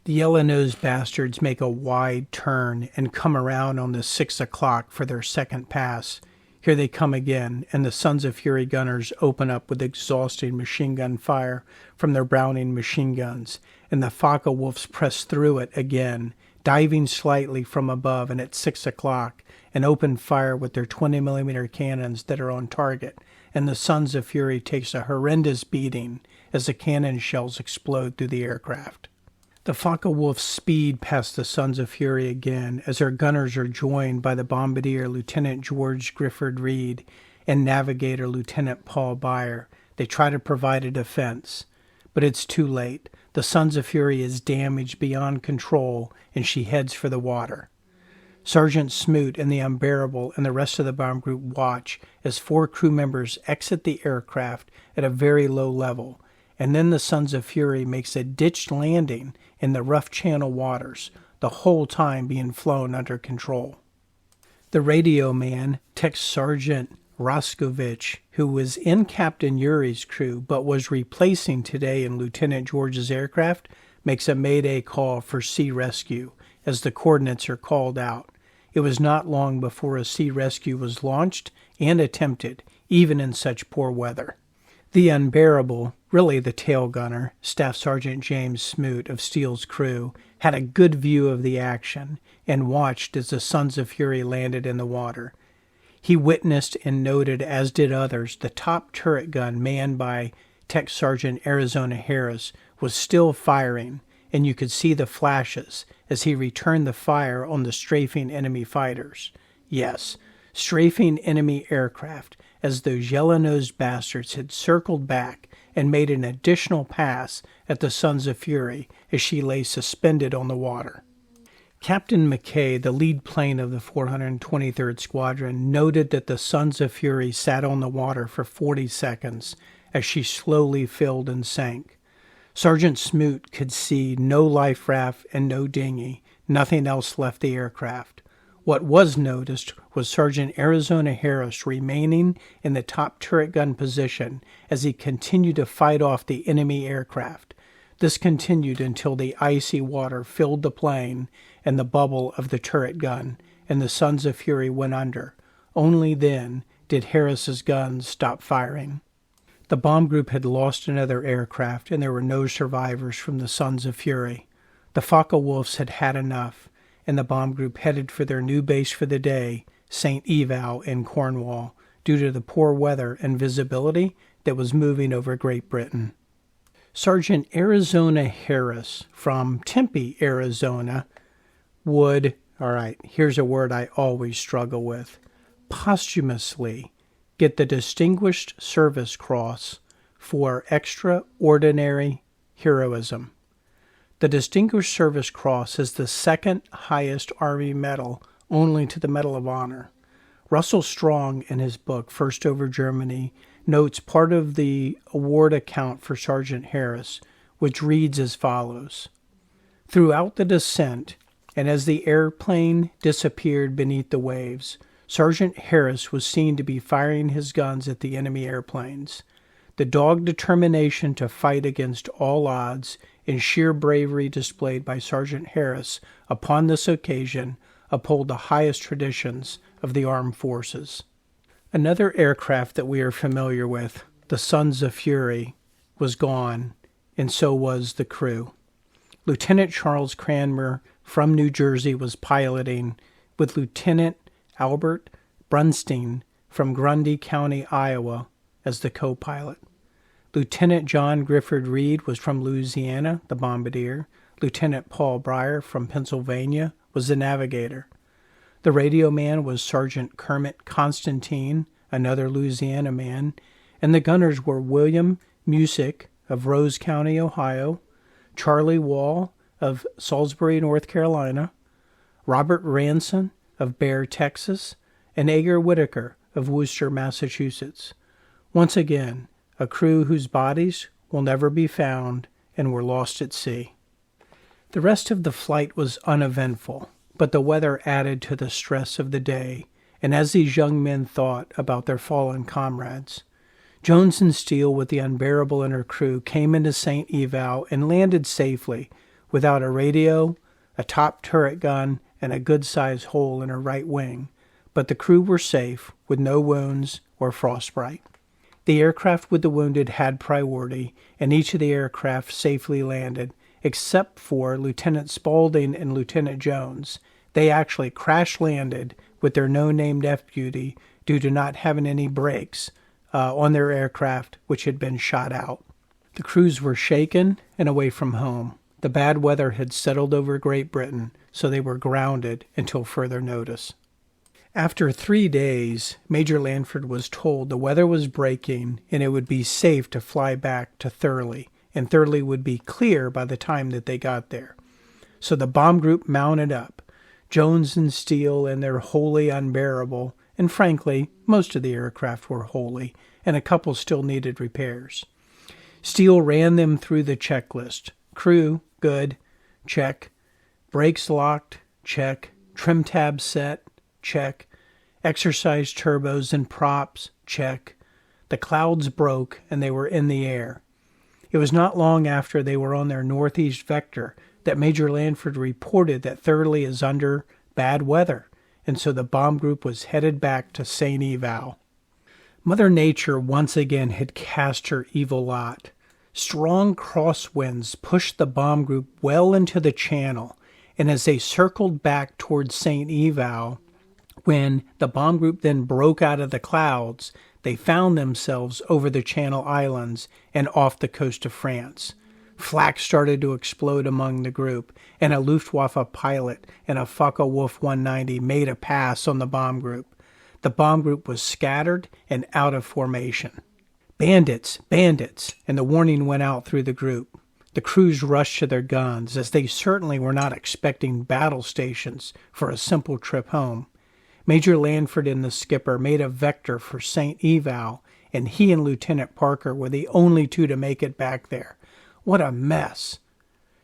The yellow-nosed bastards make a wide turn and come around on the 6 o'clock for their second pass. Here they come again, and the Sons of Fury gunners open up with exhausting machine gun fire from their Browning machine guns, and the Focke-Wulfs press through it again, diving slightly from above and at 6 o'clock, and open fire with their 20mm cannons that are on target, and the Sons of Fury takes a horrendous beating as the cannon shells explode through the aircraft. The Focke-Wulfs speed past the Sons of Fury again as their gunners are joined by the bombardier Lieutenant George Grifford Reed and navigator Lieutenant Paul Beyer. They try to provide a defense, but it's too late. The Sons of Fury is damaged beyond control, and she heads for the water. Sergeant Smoot and the Unbearable and the rest of the bomb group watch as 4 crew members exit the aircraft at a very low level, and then the Sons of Fury makes a ditched landing in the rough channel waters, the whole time being flown under control. The radio man texts Sergeant Roskovich, who was in Captain Yuri's crew but was replacing today in Lieutenant George's aircraft, makes a mayday call for sea rescue as the coordinates are called out. It was not long before a sea rescue was launched and attempted, even in such poor weather. The Unbearable, really the tail gunner, Staff Sergeant James Smoot of Steele's crew, had a good view of the action and watched as the Sons of Fury landed in the water. He witnessed and noted, as did others, the top turret gun manned by Tech Sergeant Arizona Harris was still firing, and you could see the flashes as he returned the fire on the strafing enemy fighters. Yes, strafing enemy aircraft, as those yellow-nosed bastards had circled back and made an additional pass at the Sons of Fury as she lay suspended on the water. Captain McKay, the lead plane of the 423rd Squadron, noted that the Sons of Fury sat on the water for 40 seconds as she slowly filled and sank. Sergeant Smoot could see no life raft and no dinghy. Nothing else left the aircraft. What was noticed was Sergeant Arizona Harris remaining in the top turret gun position as he continued to fight off the enemy aircraft. This continued until the icy water filled the plane and the bubble of the turret gun, and the Sons of Fury went under. Only then did Harris's guns stop firing. The bomb group had lost another aircraft, and there were no survivors from the Sons of Fury. The Focke-Wulfs had had enough, and the bomb group headed for their new base for the day, St. Eval in Cornwall, due to the poor weather and visibility that was moving over Great Britain. Sergeant Arizona Harris from Tempe, Arizona, would, here's a word I always struggle with, posthumously get the Distinguished Service Cross for extraordinary heroism. The Distinguished Service Cross is the second highest Army medal, only to the Medal of Honor. Russell Strong, in his book First Over Germany, notes part of the award account for Sergeant Harris, which reads as follows. Throughout the descent, and as the airplane disappeared beneath the waves, Sergeant Harris was seen to be firing his guns at the enemy airplanes. The dogged determination to fight against all odds and sheer bravery displayed by Sergeant Harris upon this occasion uphold the highest traditions of the armed forces. Another aircraft that we are familiar with, the Sons of Fury, was gone, and so was the crew. Lieutenant Charles Cranmer from New Jersey was piloting, with Lieutenant Albert Brunstein from Grundy County, Iowa, as the co-pilot. Lieutenant John Grifford Reed was from Louisiana, the bombardier. Lieutenant Paul Breyer from Pennsylvania was the navigator. The radio man was Sergeant Kermit Constantine, another Louisiana man, and the gunners were William Musick of Rose County, Ohio, Charlie Wall of Salisbury, North Carolina, Robert Ranson of Bear, Texas, and Agar Whitaker of Worcester, Massachusetts. Once again, a crew whose bodies will never be found and were lost at sea. The rest of the flight was uneventful, but the weather added to the stress of the day, and as these young men thought about their fallen comrades, Jones and Steele with the Unbearable and her crew came into St. Eval and landed safely without a radio, a top turret gun, and a good-sized hole in her right wing, but the crew were safe with no wounds or frostbite. The aircraft with the wounded had priority, and each of the aircraft safely landed, except for Lieutenant Spaulding and Lieutenant Jones. They actually crash-landed with their no-named F-Beauty due to not having any brakes on their aircraft, which had been shot out. The crews were shaken and away from home. The bad weather had settled over Great Britain, so they were grounded until further notice. After 3 days, Major Lanford was told the weather was breaking and it would be safe to fly back to Thurley, and Thurley would be clear by the time that they got there. So the bomb group mounted up, Jones and Steele and their wholly unbearable, and frankly, most of the aircraft were wholly, and a couple still needed repairs. Steele ran them through the checklist. Crew, good, check. Brakes locked, check. Trim tab set, check. Exercise turbos and props, check. The clouds broke and they were in the air. It was not long after they were on their northeast vector that Major Lanford reported that Thurley is under bad weather, and so the bomb group was headed back to St. Eval. Mother Nature once again had cast her evil lot. Strong crosswinds pushed the bomb group well into the channel, and as they circled back towards St. Eval, when the bomb group then broke out of the clouds, they found themselves over the Channel Islands and off the coast of France. Flak started to explode among the group, and a Luftwaffe pilot and a Focke-Wulf 190 made a pass on the bomb group. The bomb group was scattered and out of formation. Bandits, bandits, and the warning went out through the group. The crews rushed to their guns, as they certainly were not expecting battle stations for a simple trip home. Major Lanford and the skipper made a vector for St. Eval, and he and Lieutenant Parker were the only two to make it back there. What a mess!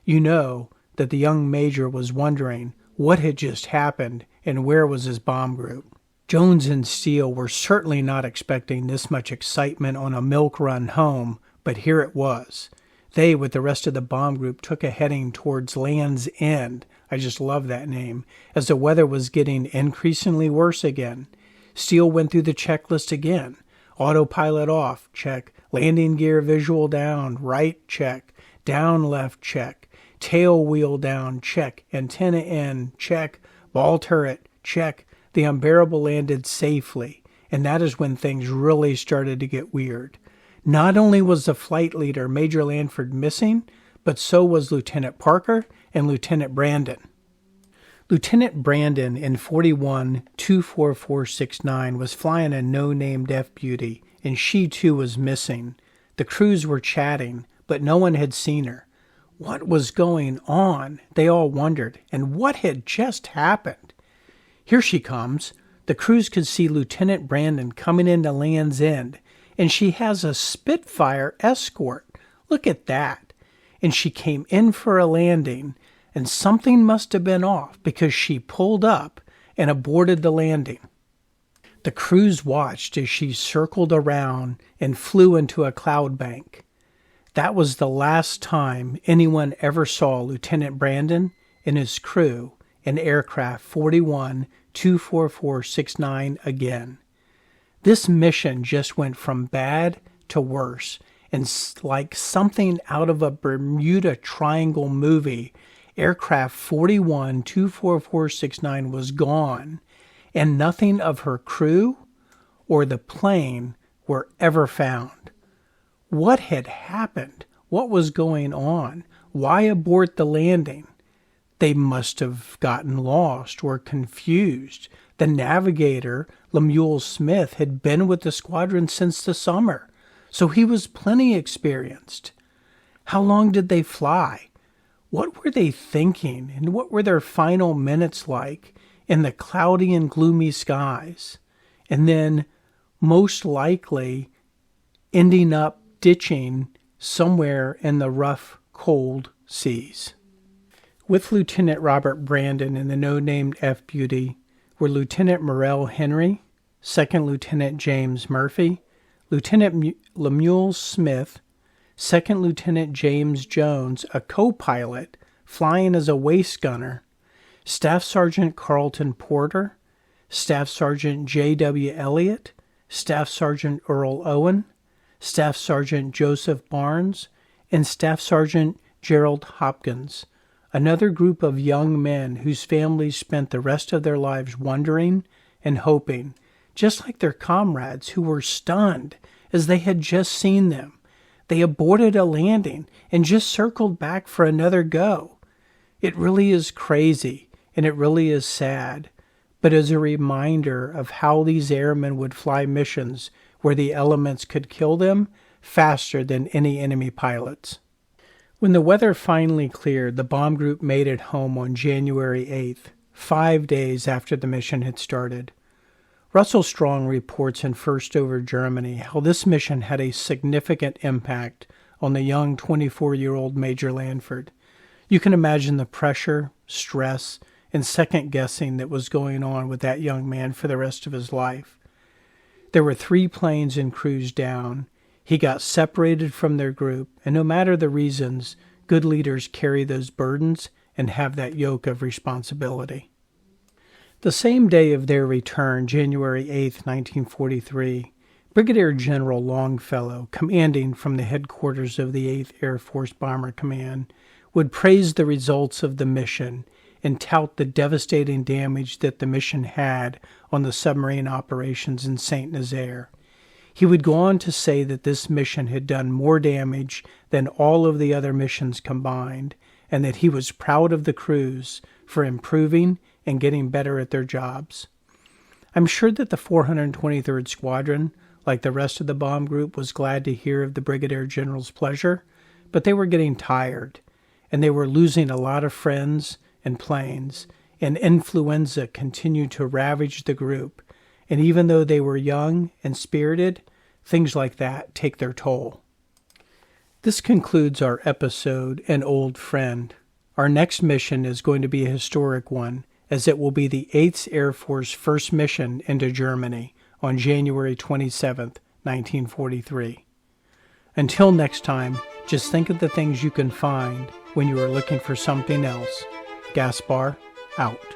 You know that the young major was wondering what had just happened and where was his bomb group. Jones and Steele were certainly not expecting this much excitement on a milk run home, but here it was. They, with the rest of the bomb group, took a heading towards Land's End. I just love that name, as the weather was getting increasingly worse again. Steele went through the checklist again. Autopilot off, check. Landing gear visual down, right, check. Down left, check. Tail wheel down, check. Antenna in, check. Ball turret, check. The Unbearable landed safely, and that is when things really started to get weird. Not only was the flight leader, Major Lanford, missing, but so was Lieutenant Parker and Lieutenant Brandon. Lieutenant Brandon in 41-24469 was flying a no-named F-Beauty, and she too was missing. The crews were chatting, but no one had seen her. What was going on? They all wondered, and what had just happened? Here she comes. The crews could see Lieutenant Brandon coming into Land's End, and she has a Spitfire escort. Look at that. And she came in for a landing, and something must have been off because she pulled up and aborted the landing. The crews watched as she circled around and flew into a cloud bank. That was the last time anyone ever saw Lieutenant Brandon and his crew in aircraft 41-24469 again. This mission just went from bad to worse, and like something out of a Bermuda Triangle movie, aircraft 41-24469 was gone, and nothing of her crew or the plane were ever found. What had happened? What was going on? Why abort the landing? They must have gotten lost or confused. The navigator, Lemuel Smith, had been with the squadron since the summer, so he was plenty experienced. How long did they fly? What were they thinking, and what were their final minutes like in the cloudy and gloomy skies? And then, most likely, ending up ditching somewhere in the rough, cold seas. With Lieutenant Robert Brandon and the no-named F-Beauty were Lieutenant Morrell Henry, Second Lieutenant James Murphy, Lieutenant Lemuel Smith, Second Lieutenant James Jones, a co-pilot flying as a waist gunner, Staff Sergeant Carlton Porter, Staff Sergeant J.W. Elliott, Staff Sergeant Earl Owen, Staff Sergeant Joseph Barnes, and Staff Sergeant Gerald Hopkins, another group of young men whose families spent the rest of their lives wondering and hoping, just like their comrades who were stunned as they had just seen them. They aborted a landing and just circled back for another go. It really is crazy, and it really is sad, but as a reminder of how these airmen would fly missions where the elements could kill them faster than any enemy pilots. When the weather finally cleared, the bomb group made it home on January 8th, 5 days after the mission had started. Russell Strong reports in First Over Germany how this mission had a significant impact on the young 24-year-old Major Lanford. You can imagine the pressure, stress, and second-guessing that was going on with that young man for the rest of his life. There were 3 planes and crews down. He got separated from their group, and no matter the reasons, good leaders carry those burdens and have that yoke of responsibility. The same day of their return, January 8, 1943, Brigadier General Longfellow, commanding from the headquarters of the 8th Air Force Bomber Command, would praise the results of the mission and tout the devastating damage that the mission had on the submarine operations in St Nazaire. He would go on to say that this mission had done more damage than all of the other missions combined, and that he was proud of the crews for improving and getting better at their jobs. I'm sure that the 423rd Squadron, like the rest of the bomb group, was glad to hear of the Brigadier General's pleasure, but they were getting tired, and they were losing a lot of friends and planes, and influenza continued to ravage the group, and even though they were young and spirited, things like that take their toll. This concludes our episode, An Old Friend. Our next mission is going to be a historic one, as it will be the 8th Air Force first mission into Germany on January 27, 1943. Until next time, just think of the things you can find when you are looking for something else. Gaspar, out.